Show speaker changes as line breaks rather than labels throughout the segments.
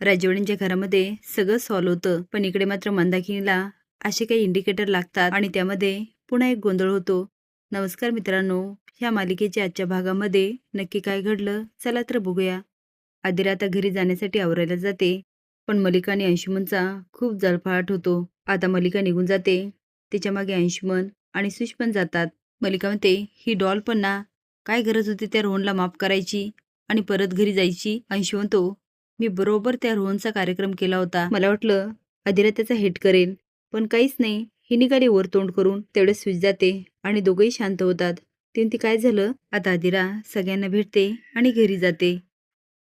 राजवाड्यांच्या घरामध्ये सगळं सॉल्व होतं, पण इकडे मात्र मंदाकिनीला असे काही इंडिकेटर लागतात आणि त्यामध्ये पुन्हा एक गोंधळ होतो. नमस्कार मित्रांनो, ह्या मालिकेच्या आजच्या भागामध्ये नक्की काय घडलं चला तर बघूया. आदिरा आता घरी जाण्यासाठी आवरायला जाते, पण मलिका आणि अंशुमनचा खूप जळफळाट होतो. आता मलिका निघून जाते, तिच्या मागे अंशुमन आणि सुश पण जातात. मलिका म्हणते, ही डॉल पण ना, काय गरज होती त्या रोहनला माफ करायची आणि परत घरी जायची. अंशु म्हणतो, मी बरोबर त्या रोहनचा कार्यक्रम केला होता, मला वाटलं आदिरा त्याचा हेट करेल, पण काहीच नाही. ही निघाली वर तोंड करून. तेवढे स्विच जाते आणि दोघंही शांत होतात. ती म्हणते, काय झालं? आता आदिरा सगळ्यांना भेटते आणि घरी जाते.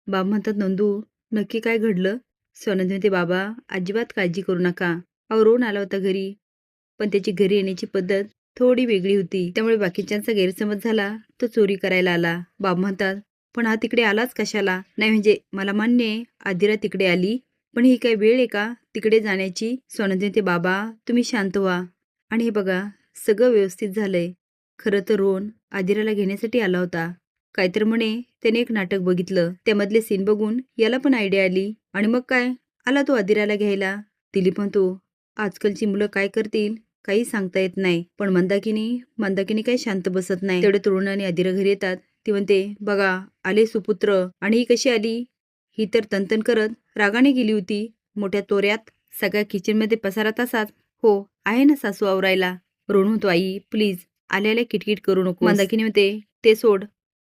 बाबा म्हणतात, नंदू नक्की काय घडलं? सोनंद म्हणते, बाबा अजिबात काळजी करू नका. अहो रोहन आला होता घरी, पण त्याची घरी येण्याची पद्धत थोडी वेगळी होती, त्यामुळे बाकीच्यांचा गैरसमज झाला, तो चोरी करायला आला. बाबा म्हणतात, पण हा तिकडे आलाच कशाला? नाही म्हणजे मला मान्य आहे आदिरा तिकडे आली, पण ही काय वेळ आहे का तिकडे जाण्याची? सोनंद म्हणते, बाबा तुम्ही शांत व्हा आणि हे बघा सगळं व्यवस्थित झालंय. खरं तर रोहन आदिराला घेण्यासाठी आला होता. काहीतरी म्हणे त्याने एक नाटक बघितलं, त्यामधले सीन बघून याला पण आयडिया आली आणि मग काय आला तो आदिराला घ्यायला. दिलीप म्हणतो, आजकालची मुलं काय करतील काही सांगता येत नाही. पण मंदाकिनी काही शांत बसत नाही. तेवढे तरुण आणि आदिरा घरी येतात. ती म्हणते, बघा आले सुपुत्र. आणि ही कशी आली? ही तर तनतन करत रागाने गेली होती, मोठ्या तोऱ्यात. सगळ्या किचनमध्ये पसारा तसाच. हो आहे ना सासू आवरायला. रोहन म्हणतो, आई प्लीज आल्याला किटकिट करू नको. मंदाकिनी म्हणते, ते सोड,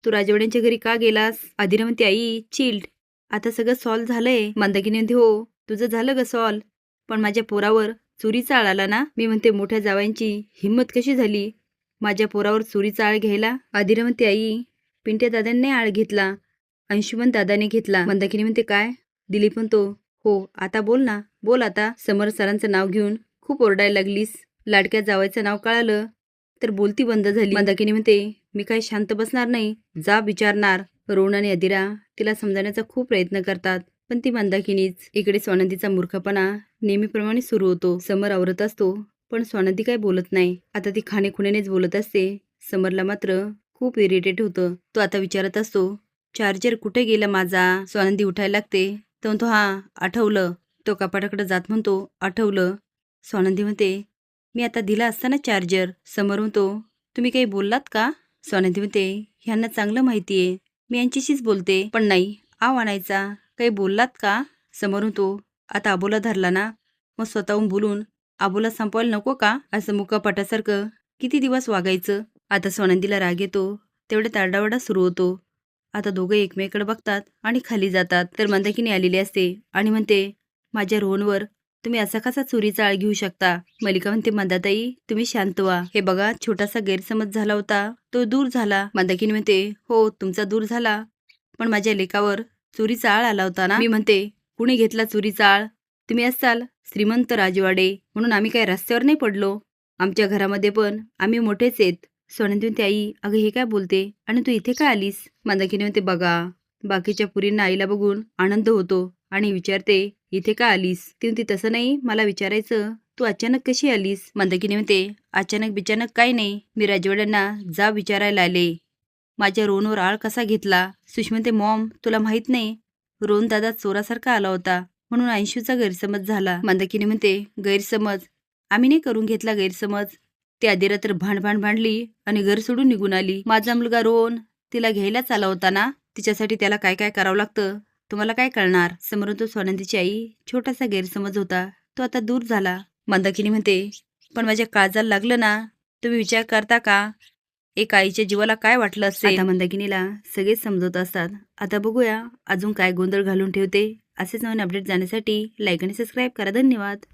तू राजवाड्यांच्या घरी का गेलास? आदिरा म्हणते, आई चिल्ड, आता सगळं सॉल्व झालंय. मंदाकिनी म्हणते, हो तुझं झालं ग सॉल्व, पण माझ्या पोरावर चोरीचा आळ आला ना. मी म्हणते, मोठ्या जावांची हिंमत कशी झाली माझ्या पोरावर चोरीचा आळ घ्यायला? आदिरा म्हणते, आई पिंट्या दादांनी आळ घेतला, अंशुमन दादाने घेतला. मंदाकिनी म्हणते, काय? दिलीप म्हणतो, हो आता बोल ना, बोल आता. समर सरांचं नाव घेऊन खूप ओरडायला लागलीस, लाडक्या जावायचं नाव कळालं तर बोलती बंद झाली. मंदाकिनी म्हणते, मी काय शांत बसणार नाही, जा विचारणार. रोहन आणि आदिरा तिला समजावण्याचा खूप प्रयत्न करतात, पण ती मंदाकिनीच. इकडे स्वानंदीचा मूर्खपणा नेहमीप्रमाणे सुरू होतो. समर आवरत असतो, पण स्वानंदी काय बोलत नाही. आता ती खाणेखुणेनेच बोलत असते. समरला मात्र खूप इरिटेट होतं. तो आता विचारत असतो, चार्जर कुठे गेला माझा? स्वानंदी उठायला लागते, तो म्हणतो, हा आठवलं. तो कपाटाकडे जात म्हणतो, आठवलं. स्वानंदी म्हणते, मी आता दिला असता ना चार्जर. समर म्हणतो, तुम्ही काही बोललात का? स्वानंदी म्हणते, ह्यांना चांगलं माहितीये मी यांच्याशीच बोलते, पण नाही आव आणायचा. काही बोललात का? समर म्हणतो, आता आबोला धरला ना, मग स्वतःहून बोलून आबोला संपवायला नको का? असं मुकापटासारखं किती दिवस वागायचं? आता स्वानंदीला राग येतो. तेवढ्यात आरडाओरडा सुरू होतो. आता दोघं एकमेकाकडे बघतात आणि खाली जातात. तर मंदाकिनी आलेली असते आणि म्हणते, माझ्या रोहनवर तुम्ही असा कसा चोरीचा आळ घेऊ शकता? मलिका म्हणते, मंदाताई तुम्ही शांत व्हा. हे बघा छोटासा गैरसमज झाला होता, तो दूर झाला. मंदाकिनी म्हणते, हो तुमचा दूर झाला, पण माझ्या लेकावर चोरीचा आळ आला होता ना. मी म्हणते, कुणी घेतला चोरीचा आळ? तुम्ही असाल श्रीमंत राजवाडे म्हणून आम्ही काय रस्त्यावर नाही पडलो. आमच्या घरामध्ये पण आम्ही मोठेच आहेत. सोनंदी म्हणते, आई अगं हे काय बोलते आणि तू इथे काय आलीस? मंदाकिनी म्हणते, बघा बाकीच्या पुरींना आईला बघून आनंद होतो आणि विचारते, इथे का आलीस? ती म्हणते, तसं नाही, मला विचारायचं तू अचानक कशी आलीस? मंदाकिनी म्हणते, अचानक बिचानक काय नाही, मी राजवाड्यांना जा विचारायला आले, माझ्या रोहनवर आळ कसा घेतला. सुष म्हणते, मॉम तुला माहित नाही, रोहन दादा चोरासारखा आला होता म्हणून अंशूचा गैरसमज झाला. मंदाकिनी म्हणते, गैरसमज? आम्ही नाही करून घेतला गैरसमज. ती आदिरा तर भांडली आणि घर सोडून निघून आली. माझा मुलगा रोहन तिला घ्यायलाच आला होता ना, तिच्यासाठी त्याला काय काय करावं लागतं तुम्हाला काय कळणार? समोरून तो स्वानंदीची आई, छोटासा गैरसमज होता, तो आता दूर झाला. मंदाकिनी म्हणते, पण माझ्या काळजाला लागलं ना, तुम्ही विचार करता का एक आईच्या जीवाला काय वाटलं असेल? आता मंदाकिनीला सगळेच समजत असतात. आता बघूया अजून काय गोंधळ घालून ठेवते. असेच नवीन अपडेट जाण्यासाठी लाईक आणि सबस्क्राईब करा. धन्यवाद.